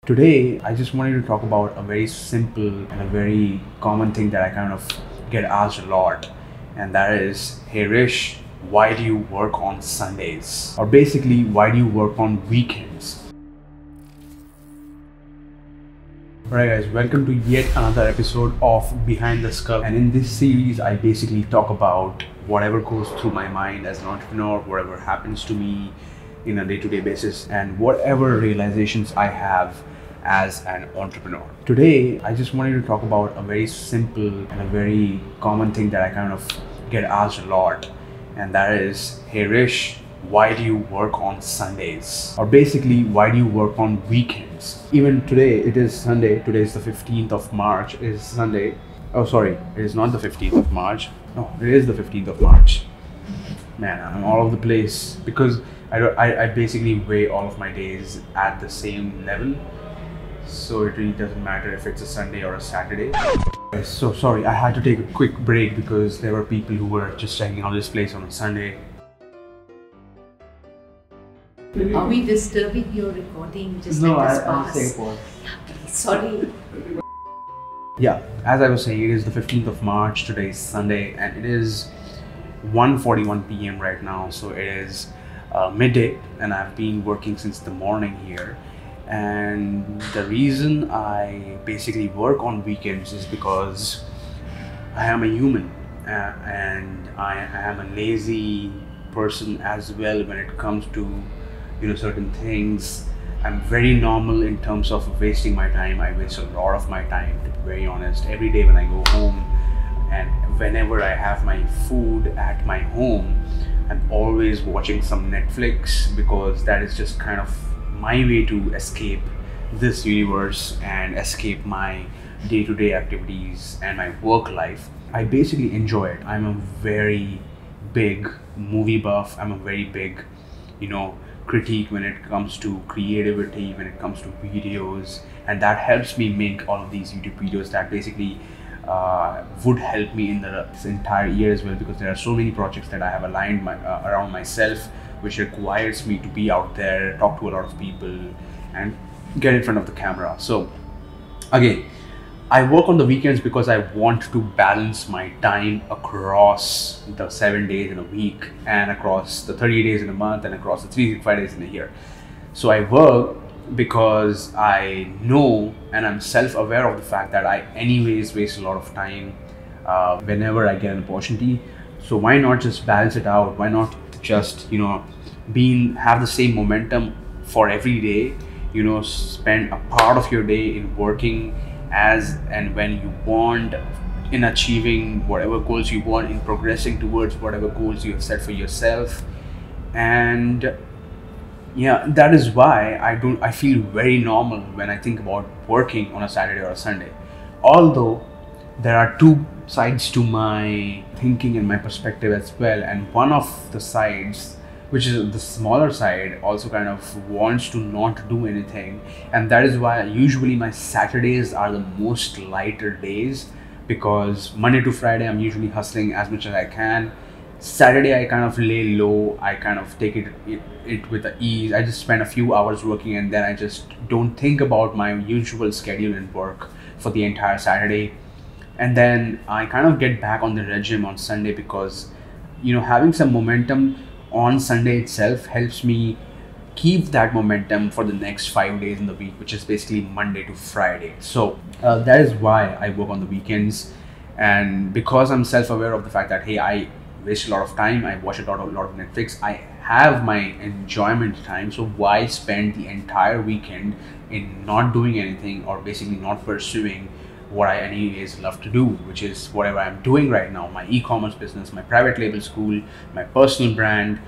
Today, I just wanted to talk about a very simple and a very common thing that I kind of get asked a lot, and that is, hey Rish, why do you work on Sundays? Or basically, why do you work on weekends? Alright guys, welcome to yet another episode of Behind the Skull, and in this series I basically talk about whatever goes through my mind as an entrepreneur, whatever happens to me in a day-to-day basis, and whatever realizations I have as an entrepreneur. Today, I just wanted to talk about a very simple and a very common thing that I kind of get asked a lot, and that is, hey Rish, why do you work on Sundays? Or basically, why do you work on weekends? Even today, it is Sunday. Today is the 15th of March. It is Sunday. Oh, sorry, it is not the 15th of March. No, it is the 15th of March. Man, I'm all over the place because I basically weigh all of my days at the same level. So it really doesn't matter if it's a Sunday or a Saturday. So sorry, I had to take a quick break because there were people who were just checking out this place on a Sunday. Are we disturbing your recording? Just No, let us I'll pass. say pause. Sorry. Yeah, as I was saying, it is the 15th of March. Today is Sunday and it is 1:41 p.m. right now. So it is midday and I've been working since the morning here. And the reason I basically work on weekends is because I am a human and I am a lazy person as well when it comes to certain things. I'm very normal in terms of wasting my time. I waste a lot of my time, to be very honest. Every day when I go home and whenever I have my food at my home, I'm always watching some Netflix because that is just kind of my way to escape this universe and escape my day-to-day activities and my work life. I basically enjoy it. I'm a very big movie buff. I'm a very big, critique when it comes to creativity, when it comes to videos, and that helps me make all of these YouTube videos that basically would help me in this entire year as well, because there are so many projects that I have aligned around myself, which requires me to be out there, talk to a lot of people and get in front of the camera. So again, I work on the weekends because I want to balance my time across the 7 days in a week and across the 30 days in a month and across the 365 days in a year. So I work because I know and I'm self-aware of the fact that I anyways waste a lot of time whenever I get an opportunity. So why not just balance it out? Why not just have the same momentum for every day? Spend a part of your day in working as and when you want, in achieving whatever goals you want, in progressing towards whatever goals you have set for yourself. And yeah, that is why I feel very normal when I think about working on a Saturday or a Sunday. Although there are two sides to my thinking and my perspective as well, and one of the sides, which is the smaller side, also kind of wants to not do anything, and that is why usually my Saturdays are the most lighter days, because Monday to Friday I'm usually hustling as much as I can. Saturday I kind of lay low. I kind of take it with the ease. I just spend a few hours working and then I just don't think about my usual schedule and work for the entire Saturday. And then I kind of get back on the regime on Sunday because having some momentum on Sunday itself helps me keep that momentum for the next 5 days in the week, which is basically Monday to Friday. So that is why I work on the weekends, and because I'm self-aware of the fact that, hey, I waste a lot of time, I watch a lot of Netflix, I have my enjoyment time, so why spend the entire weekend in not doing anything or basically not pursuing what I anyways love to do, which is whatever I'm doing right now, my e-commerce business, my private label school, my personal brand,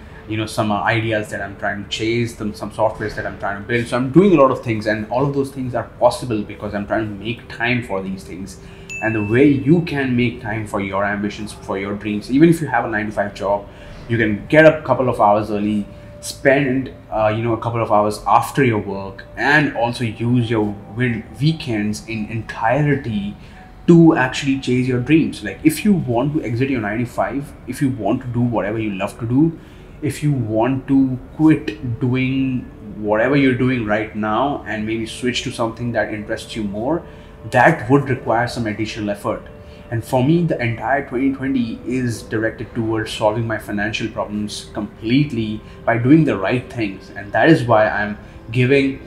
some ideas that I'm trying to chase, some softwares that I'm trying to build. So I'm doing a lot of things, and all of those things are possible because I'm trying to make time for these things. And the way you can make time for your ambitions, for your dreams, even if you have a 9-to-5 job, you can get up a couple of hours early, spend a couple of hours after your work, and also use your weekends in entirety to actually chase your dreams. Like, if you want to exit your 9 to 5, if you want to do whatever you love to do, if you want to quit doing whatever you're doing right now and maybe switch to something that interests you more, that would require some additional effort. And for me, the entire 2020 is directed towards solving my financial problems completely by doing the right things. And that is why I'm giving,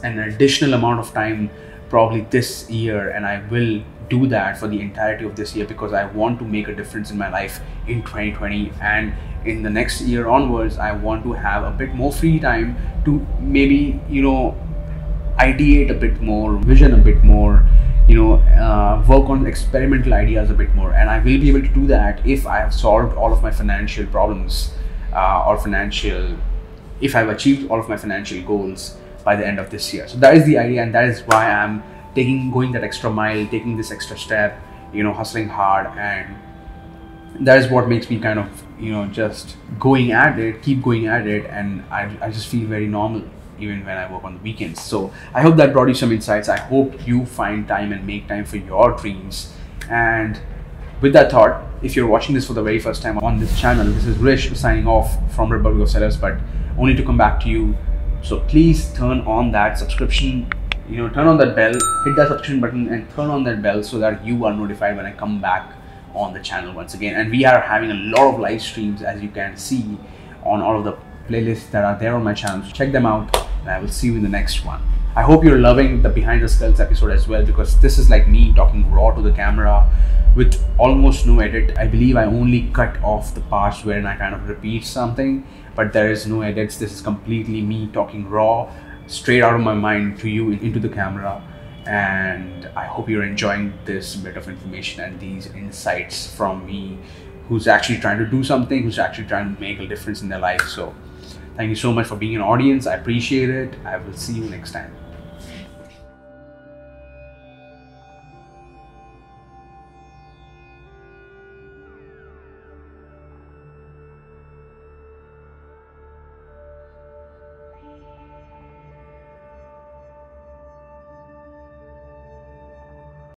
an additional amount of time probably this year, and I will do that for the entirety of this year, because I want to make a difference in my life in 2020. And in the next year onwards, I want to have a bit more free time to maybe, ideate a bit more, vision a bit more, work on experimental ideas a bit more. And I will be able to do that if I have solved all of my financial problems, if I've achieved all of my financial goals by the end of this year. So that is the idea, and that is why I'm going that extra mile, taking this extra step, hustling hard. And that is what makes me kind of, just keep going at it. And I just feel very normal even when I work on the weekends. So I hope that brought you some insights. I hope you find time and make time for your dreams. And with that thought, if you're watching this for the very first time on this channel, this is 𝗪𝘁𝗰𝗵 signing off from 𝗪𝘁𝗰𝗵𝘀𝘁𝘀, but only to come back to you. So please turn on that subscription, turn on that bell, hit that subscription button and turn on that bell so that you are notified when I come back on the channel once again. And we are having a lot of live streams, as you can see on all of the playlists that are there on my channel. So check them out, and I will see you in the next one. I hope you're loving the behind the skulls episode as well, because this is like me talking raw to the camera with almost no edit. I believe I only cut off the parts wherein I kind of repeat something, but there is no edits. This is completely me talking raw, straight out of my mind to you into the camera. And I hope you're enjoying this bit of information and these insights from me, who's actually trying to do something, who's actually trying to make a difference in their life. So thank you so much for being an audience. I appreciate it. I will see you next time.